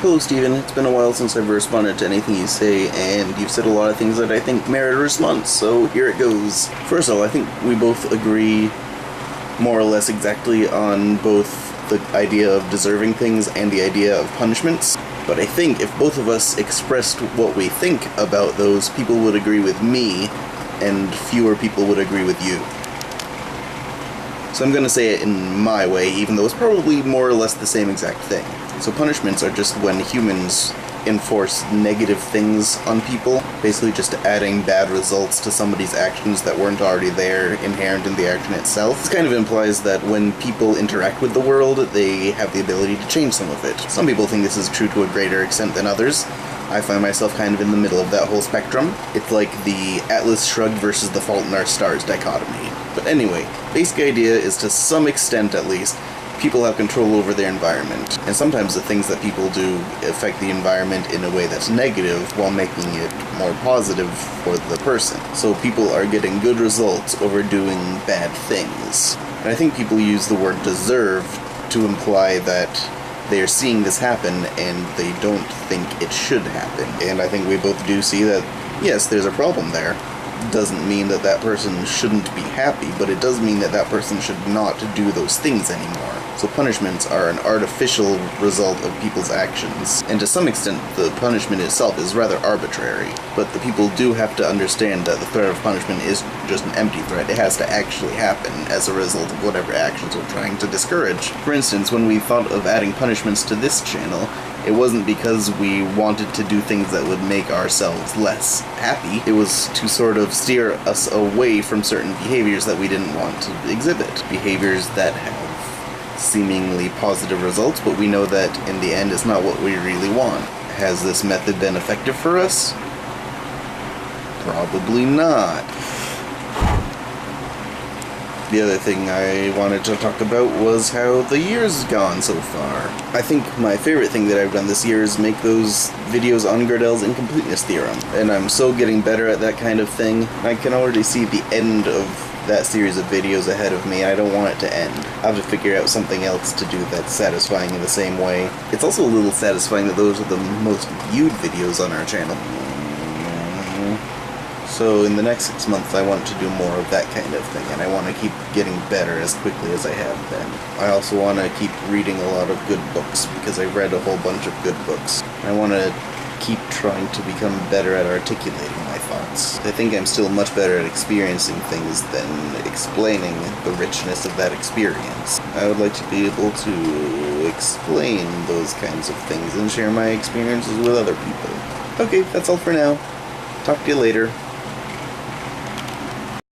Hello, Steven. It's been a while since I've responded to anything you say, and you've said a lot of things that I think merit a response, so here it goes. First of all, I think we both agree more or less exactly on both the idea of deserving things and the idea of punishments. But I think if both of us expressed what we think about those, people would agree with me, and fewer people would agree with you. So I'm gonna say it in my way, even though it's probably more or less the same exact thing. So punishments are just when humans enforce negative things on people, basically just adding bad results to somebody's actions that weren't already there, inherent in the action itself. This kind of implies that when people interact with the world, they have the ability to change some of it. Some people think this is true to a greater extent than others. I find myself kind of in the middle of that whole spectrum. It's like the Atlas Shrugged versus the Fault in Our Stars dichotomy. But anyway, basic idea is, to some extent at least, people have control over their environment, and sometimes the things that people do affect the environment in a way that's negative while making it more positive for the person. So people are getting good results over doing bad things. And I think people use the word deserve to imply that they're seeing this happen and they don't think it should happen. And I think we both do see that, yes, there's a problem there. Doesn't mean that that person shouldn't be happy, but it does mean that that person should not do those things anymore. So punishments are an artificial result of people's actions, and to some extent the punishment itself is rather arbitrary. But the people do have to understand that the threat of punishment is just an empty threat. It has to actually happen as a result of whatever actions we're trying to discourage. For instance, when we thought of adding punishments to this channel, it wasn't because we wanted to do things that would make ourselves less happy. It was to sort of steer us away from certain behaviors that we didn't want to exhibit. Behaviors that have seemingly positive results, but we know that in the end it's not what we really want. Has this method been effective for us? Probably not. The other thing I wanted to talk about was how the year's gone so far. I think my favorite thing that I've done this year is make those videos on Gödel's incompleteness theorem, and I'm so getting better at that kind of thing. I can already see the end of that series of videos ahead of me, and I don't want it to end. I'll have to figure out something else to do that's satisfying in the same way. It's also a little satisfying that those are the most viewed videos on our channel. So in the next 6 months I want to do more of that kind of thing, and I want to keep getting better as quickly as I have been. I also want to keep reading a lot of good books, because I've read a whole bunch of good books. I want to keep trying to become better at articulating my thoughts. I think I'm still much better at experiencing things than explaining the richness of that experience. I would like to be able to explain those kinds of things and share my experiences with other people. Okay, that's all for now. Talk to you later.